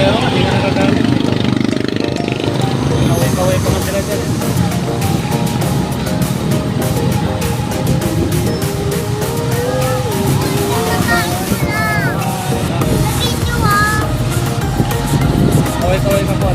Kaya nga, hindi nga nagagamit. Kaway-kaway pa nga sila dyan. Kaway-kaway pa po.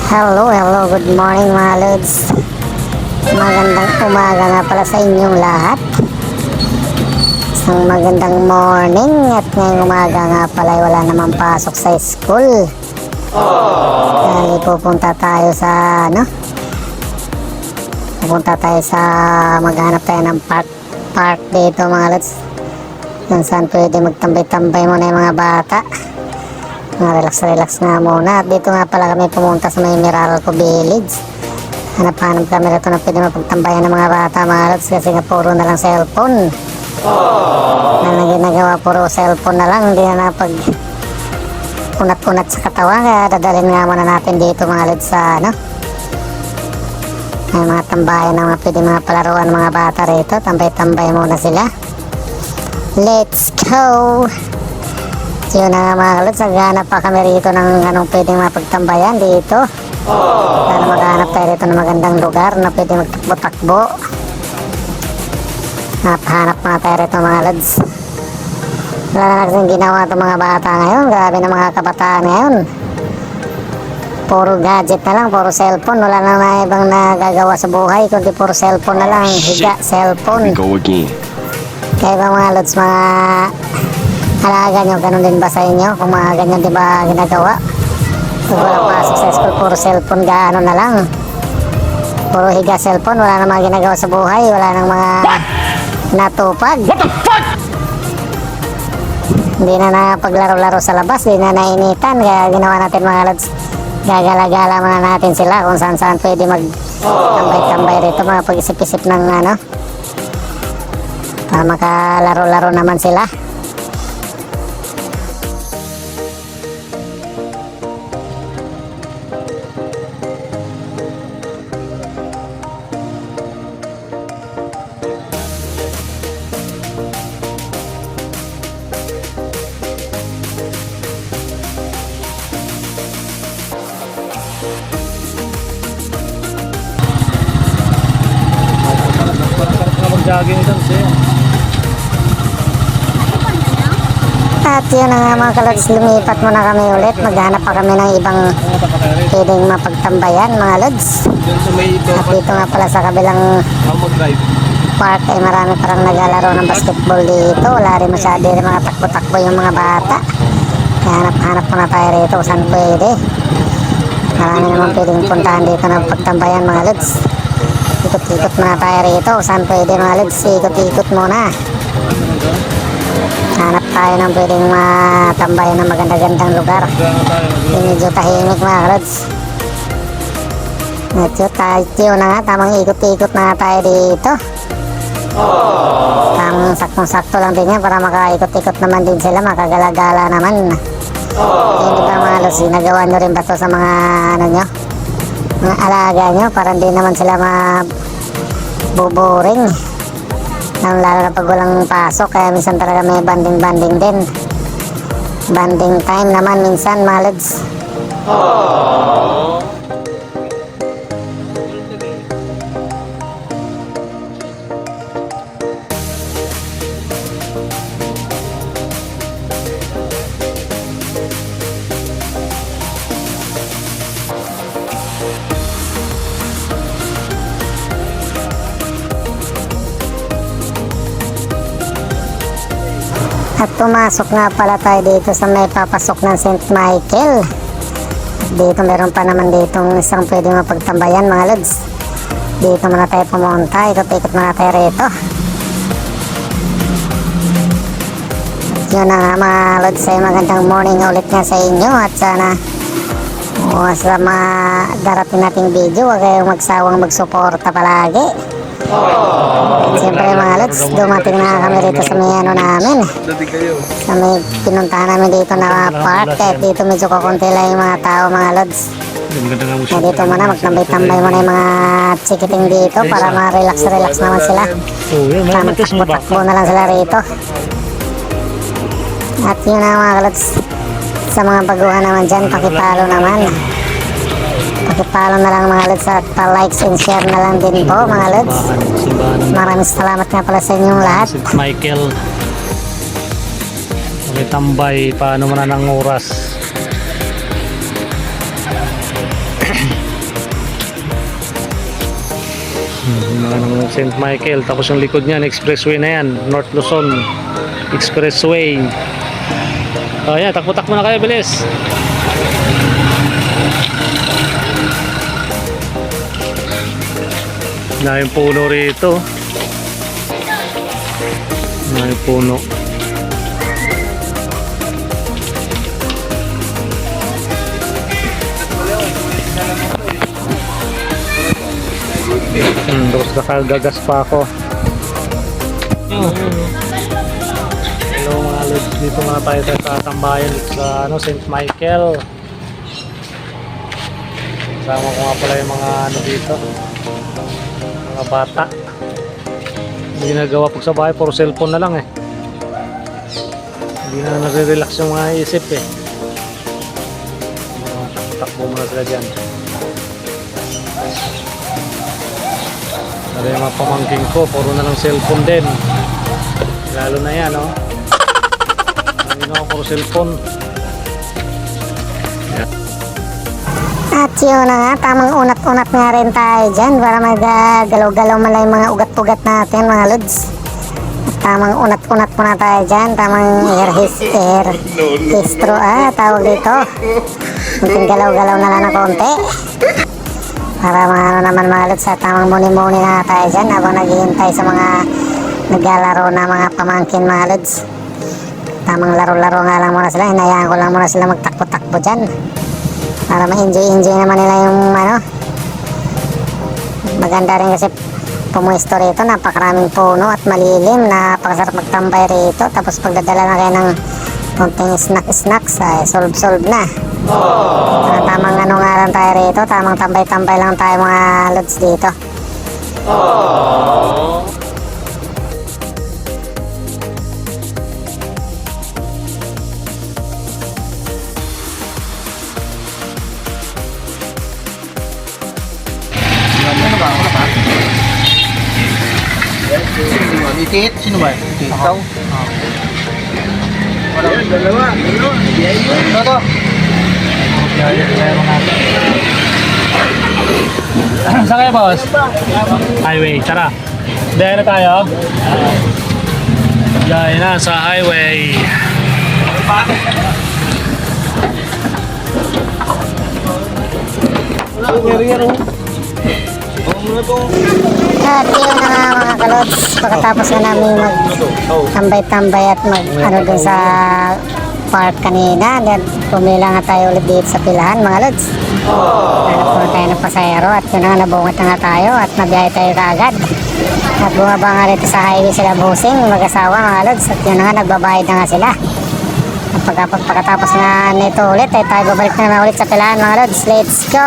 Hello, good morning mga lods. Magandang umaga nga pala sa inyong lahat. Isang magandang morning at ngayong umaga nga pala ay wala namang pasok sa school. Dahil pupunta tayo sa maghanap tayo ng park dito mga lods. Kung saan pwede magtambay-tambay muna yung mga bata. Relax nga muna. At dito nga pala kami pumunta sa may Meralco Village. Hanap-hanap kami rito na pwede mapagtambayan ng mga bata mga lods, kasi nga puro na lang cellphone. Na ginagawa puro cellphone na lang, hindi na napag unat-unat sa katawan. Kaya dadalhin nga muna natin dito mga lods sa may mga tambayan na pwede mga palaruan ng mga bata rito. Tambay-tambay muna sila. Let's go! Yun na nga mga lods, naghanap pa kami rito ng anong pwedeng mapagtambayan dito. Para maghanap tayo rito ng magandang lugar na pwede magtakbo-takbo. Hanap na tayo rito mga lods. Wala na kasing ginawa itong mga bata ngayon. Grabe na mga kabataan ngayon. Puro gadget na lang, puro cellphone. Wala na ibang nagagawa sa buhay, kundi puro cellphone na lang. Higa, cellphone. Kaya ba mga lods, mga alaga nyo, ganun din ba sa inyo? Kung mga ganyan di ba ginagawa? Pag walang pasok sa school, puro cellphone, gaano na lang. Puro higa cellphone, wala na mga ginagawa sa buhay, wala nang mga natupag. What the fuck? Hindi na napaglaro-laro sa labas, hindi na nainitan. Kaya ginawa natin mga lods, gagala-gala muna natin sila kung saan-saan pwede mag-tambay-tambay rito, mga pag-isip-isip ng para makalaro-laro naman sila. Mag-jogging dyan siya. At yun na nga mga kalods, lumipat muna kami ulit. Maghanap pa kami ng ibang pwedeng mapagtambayan mga lods. At dito nga pala sa kabilang park ay marami parang naglalaro ng basketball dito. Wala rin masyado rin mga takbo-takbo yung mga bata. Hanap muna tayo rito kung saan pwede. Marami naman pwedeng puntahan dito ng pagtambayan mga lods. Ikot-ikot muna tayo rito kung saan pwede mga lods. Ikot-ikot muna. Hanap tayo ng pwedeng matambayan ng maganda-gandang lugar. Medyo tahimik mga lods. Medyo tayo na nga, tamang ikot-ikot na tayo dito. Tamang saktong-sakto lang din yan para makaikot-ikot naman din sila, makagala-gala naman. Hindi ba mga lods, ginagawa nyo rin ba ito sa mga mga alaga nyo para hindi naman sila mabuboring? Lalo na pag walang pasok, kaya minsan talaga may banding-banding din. Banding time naman minsan mga lods. At pumasok nga pala tayo dito sa may papasok ng St. Michael. Dito meron pa naman ditong isang pwede mapagtambayan mga lods. Dito muna tayo pumunta, ikot-ikot muna tayo rito. At yun na nga mga lods, ay magandang morning ulit nga sa inyo. At sana sa mga darating nating video, huwag kayong magsawang magsuporta palagi. Siyempre mga lods, dumating na kami dito sa may namin. Sa may pinuntahan namin dito na park. Kahit dito medyo kakunti lang yung mga tao mga lods. Kaya dito muna, magtambay-tambay muna yung mga chikiting dito para ma-relax naman sila. Takbo-takbo na lang sila rito. At yun na mga kalods, sa mga baguhan naman dyan, pakipalo naman. Pakipalo na lang mga lods at pa-likes and share na lang din po mga lods. Simbahan ng Maraming salamat nga pala sa inyong lahat. St. Michael. May tambay, paano man ng oras. Mga ng St. Michael. Tapos yung likod niyan, expressway na yan. North Luzon Expressway. Oh, yan, takbo-takbo na kayo, bilis. Na yung puno rito. Na yung puno. Tapos nakagagas pa ako. Hello mga lods, dito nga tayo sa tambayan sa St. Michael. Kasama ko nga pala yung mga dito, mga bata. Hindi ginagawa pag sa bahay, puro cellphone na lang eh. Hindi na nare-relax yung mga isip eh. Takbo muna sila dyan. Sabi yung mga pamangking ko, puro na lang cellphone din. Lalo na yan, oh. Ayun ako, puro cellphone. Yeah. At yun na nga, tamang unat-unat nga rin tayo dyan para magalaw-galaw man lang yung mga ugat-ugat natin mga lods. At tamang unat-unat muna tayo dyan, tamang air histro tawag dito. Kunting galaw-galaw na lang na konti. Para mga ano naman mga lods, at tamang muni-muni na tayo dyan habang naghihintay sa mga naglalaro na mga pamangkin mga lods. Tamang laro-laro nga lang muna sila, hinayaan ko lang muna sila magtakbo-takbo dyan para ma-enjoy naman nila yung ano. Maganda rin kasi pumuesto rito, napakaraming puno at malilim, napakasarap magtambay rito. Tapos pagdadala na kayo ng konting snacks ay solve na. Tamang ano nga lang tayo rito, tamang tambay-tambay lang tayo mga lods dito. Itit? Sino ba? Ikaw? Dalawa. Ito to. Saan kayo, boss? Highway, tara. Dahil na tayo. Dahil na sa highway. At yun na nga mga kalods, pagkatapos na namin mag-tambay-tambay at mag-ano dun sa park kanina, then pumila nga tayo ulit dito sa pilahan mga lods. Hanap po na tayo ng pasayero at yun na nga, nabungat na nga tayo at nabiyahe tayo kaagad. At bumaba nga rito sa highway sila Busing, mag-asawa mga lods, at yun na nga, nagbabayad na nga sila. At pagkatapos nga nito ulit, ay tayo babalik na ulit sa pilahan mga lods. Let's go!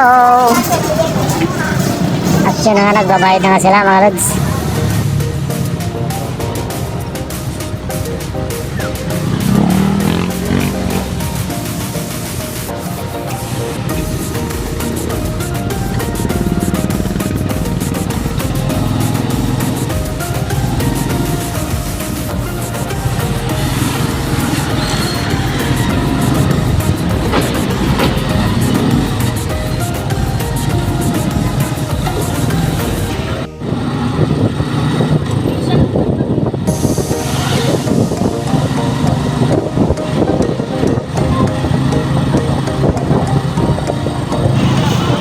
At yun na nga, nagbabayad na nga sila mga lods.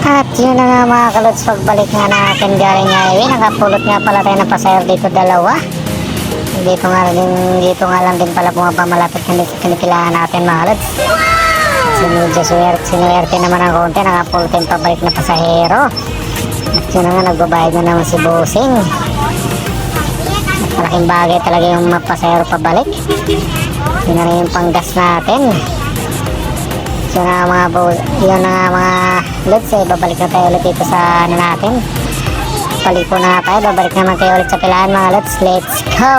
At yun na nga mga kalods, pagbalik nga natin galing highway, nakapulot nga pala tayo ng pasayro dito dalawa. Dito nga lang din pala pumapamalapit na dito kinikilahan natin mga kalods. Sinuwerte naman ang konti, nakapulot yung pabalik na pasahero. At yun na nga, nagbabayad na naman si Busing. At malaking bagay talaga yung pasahero pabalik. Yun na rin yung panggas natin. Yun na nga mga lods, babalik na tayo ulit dito sa ano natin. Paliko na tayo, babalik naman tayo ulit sa pilahan mga lods. Let's go!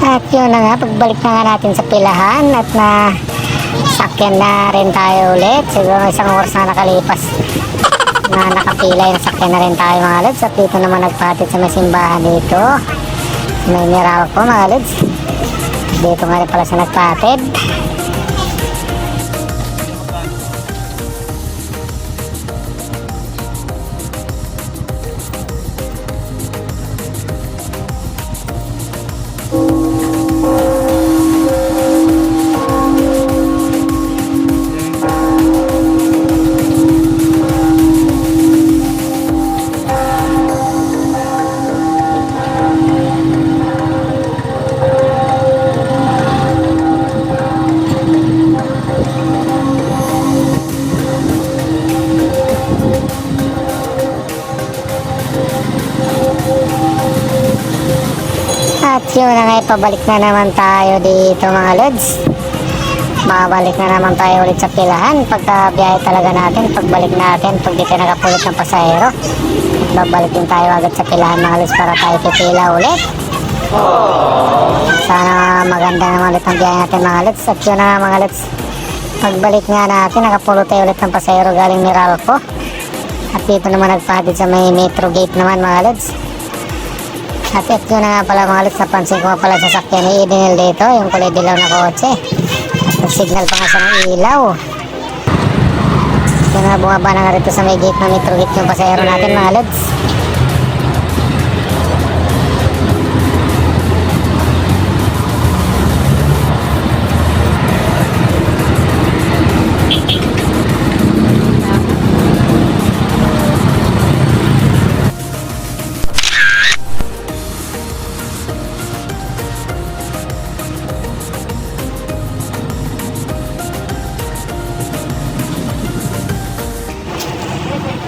At yun na nga, pagbalik na nga natin sa pilahan at na sakyan na rin tayo ulit. Siguro isang oras na nakalipas na nakapila, nasakyan na rin tayo mga lods. At dito naman nagpatid sa may simbahan dito, may Meralco mga lods. Dito nga rin pala sa nagpatid. At yun na nga, pabalik na naman tayo dito mga lods. Babalik na naman tayo ulit sa pilahan pagka biyahe talaga natin, pagbalik natin, pag di tayo nakapulit ng pasahero. Babalik din tayo agad sa pilahan mga lods para tayo pipila ulit. Sana maganda naman ulit ang biyahe natin mga lods. At yun na nga mga lods, pagbalik nga natin, nakapulot tayo ulit ng pasahero galing Meralco. At dito naman nagpatid sa may metro gate naman mga lods. At ito na nga pala mga lods, napansin ko nga pala sa sakyan ni Idinel dito, yung kulay dilaw na kotse. At nag-signal pa nga siya ng ilaw. Kaya nga bumaba na nga rito sa may gate na metro gate yung pasahero natin mga lods.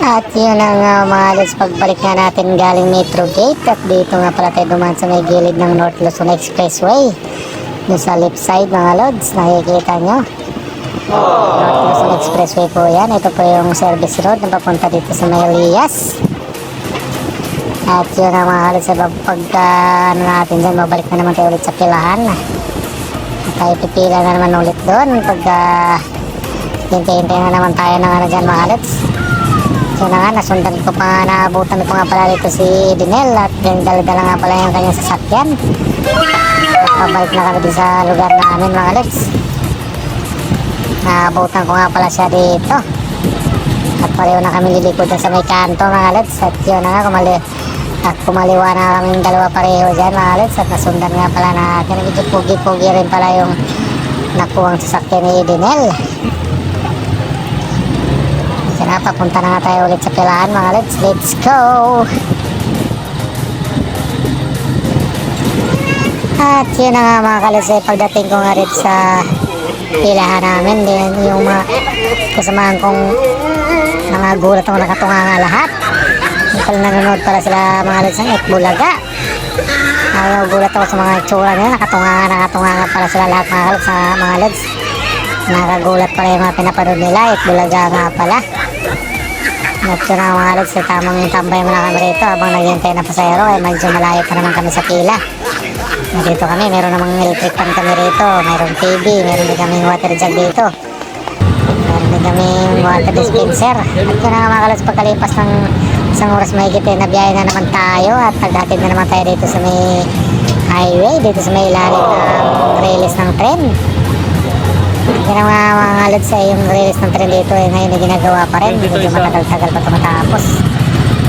At yun na nga mga lods, pagbalik nga natin galing Metro Gate. At dito nga pala tayo dumaan sa may gilid ng North Luzon Expressway. Doon sa left side mga lods, nakikita nyo. North Luzon Expressway po yan. Ito po yung service road na papunta dito sa may Elias. At yun na mga lods, pagka ano natin dyan, mabalik na naman tayo ulit sa pilahan. At tayo pipila na naman ulit doon pagka hintay-hintay na naman tayo ng ano dyan mga lods. So na nga, nasundan ko pa, naabutan ko nga pala dito si Dinel at yung dala-dala nga pala yung kanyang sasakyan. At pabalik na kami din sa lugar namin mga lods. Naabutan ko nga pala siya dito. At pareho na kami lilikod sa may kanto mga lods. At yun na nga, kumaliwa na kami dalawa pareho dyan mga lods. At nasundan nga pala natin, medyo pugi-pugi rin pala yung nakuwang sasakyan ni Dinel. Papunta na nga tayo ulit sa pilahan mga lods. Let's go! At yun na nga mga kalods, pagdating ko nga rin sa pilahan namin, din yung mga kasamahan kong mga gulat ako nakatunga nga lahat. Pala nanonood pala sila mga lods ng Ekbulaga. Ayaw gulat ako sa mga itsura nila, nakatunga nga pala sila lahat mga kalods, mga lods. Nakagulat pala yung mga pinapanood nila, Ekbulaga nga pala. At yun na mga lods, tamang tambay muna kami rito habang naghihintay na pasahero, ay medyo malayo pa naman kami sa pila. At dito kami, meron namang electric pan kami rito, mayroong TV, meron din kaming water jug dito, meron din kaming water dispenser. At yun na mga lods, pagkalipas ng isang oras mahigit na biyahe na naman tayo at naghatid na naman tayo dito sa may highway, dito sa may ilalim ng release ng tren. Yan ang mga lods, yung release ng tren dito ngayon ay ginagawa pa rin, medyo matagal-tagal pa ito matapos.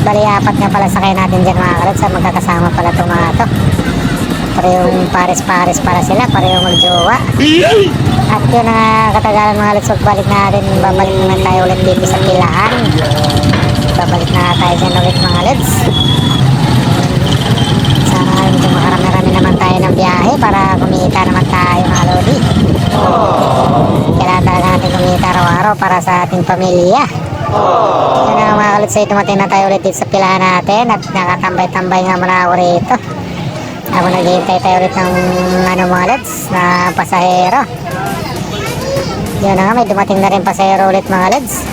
Bali, apat nga pala sakay natin dyan mga lods, magkakasama pala itong mga ito. Parehong pares-pares para sila, parehong magjowa. At yun ang katagalan mga lods, balik natin, babalik naman tayo ulit dito sa pilahan. Babalik na tayo dyan ulit mga lods. Sana medyo makarami-rami naman tayo ng biyahe para kumita naman tayo mga lodi. Kailangan talaga natin kumita araw-araw para sa ating pamilya. Yun na mga kalods, dumating na tayo ulit dito sa pilahan natin at nakatambay-tambay nga muna ako rito. Ako naghihintay tayo ulit ng mga lods na pasahero. Yun na nga, may dumating na rin pasahero ulit mga lods.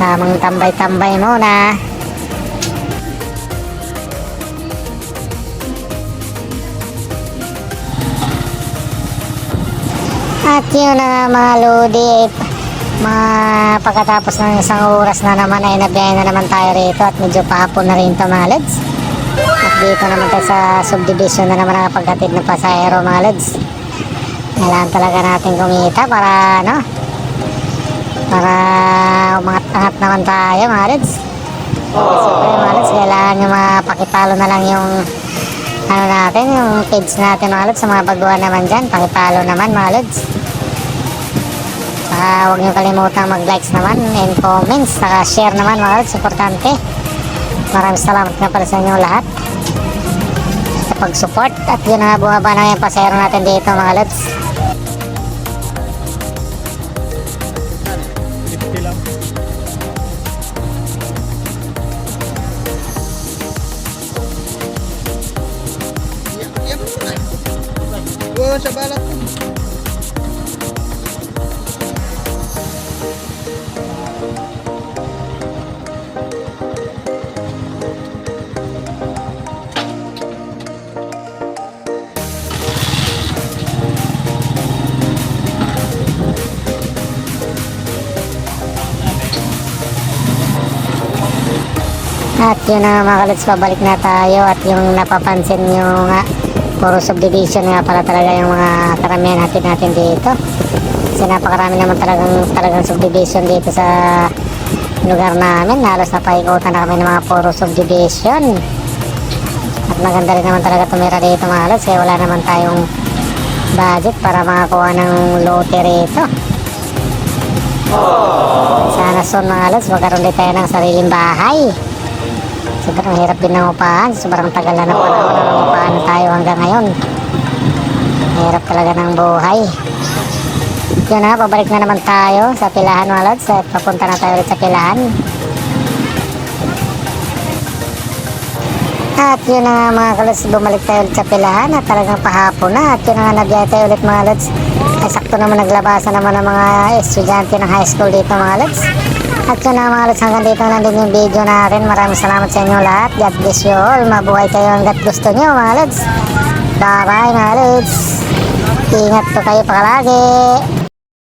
Tamang tambay-tambay muna. At yun na nga mga Lodi, pagkatapos ng isang oras na naman ay nabiyay na naman tayo rito at medyo pahapon na rin ito mga Lods. At dito naman tayo sa subdivision na naman nakapaghatid ng pasahero mga Lods. Kailangan talaga natin kumita para para umangat-angat naman tayo mga Lods. Siyempre mga Lods, kailangan yung mapakipalo na lang yung natin, yung page natin mga Lods. Sa mga baguhan naman dyan, pakipalo naman mga Lods. Huwag nyo kalimutan mag-likes naman and comments, saka share naman mga Lods, importante. Maraming salamat nga pala sa inyo lahat sa pag-support. At yun na nga, bumaba na yung pasahero natin dito mga Lods. Wow, sa balat. At yun na mga Lods, pabalik na tayo. At yung napapansin nyo nga, puro subdivision nga pala talaga yung mga karamihan natin dito. Kasi napakarami naman talagang subdivision dito sa lugar namin. Halos napaikutan na kami ng mga puro subdivision. At maganda rin naman talaga tumira dito mga Lods, kaya wala naman tayong budget para makakuha ng lote rito. Sana soon mga Lods, magkaroon din tayo ng sariling bahay. Sobrang hirap din ng upahan. Sobrang tagal na panahon na upahan tayo hanggang ngayon. Hirap talaga ng buhay. Yun na, pabalik na naman tayo sa pilahan mga Lods. At papunta na tayo ulit sa pilahan. At yun na nga mga Lods, bumalik tayo ulit sa pilahan. At talagang pahapon na. At yun na nga, nabiyay tayo ulit mga Lods. Ay sakto naman naglabasan naman ng mga estudyante ng high school dito mga Lods. At yun na mga Lods, hanggang dito na din yung video natin. Maraming salamat sa inyo lahat. God bless you all. Mabuhay kayo hanggat gusto nyo mga Lods. Bye bye mga Lods. Ingat po kayo palagi.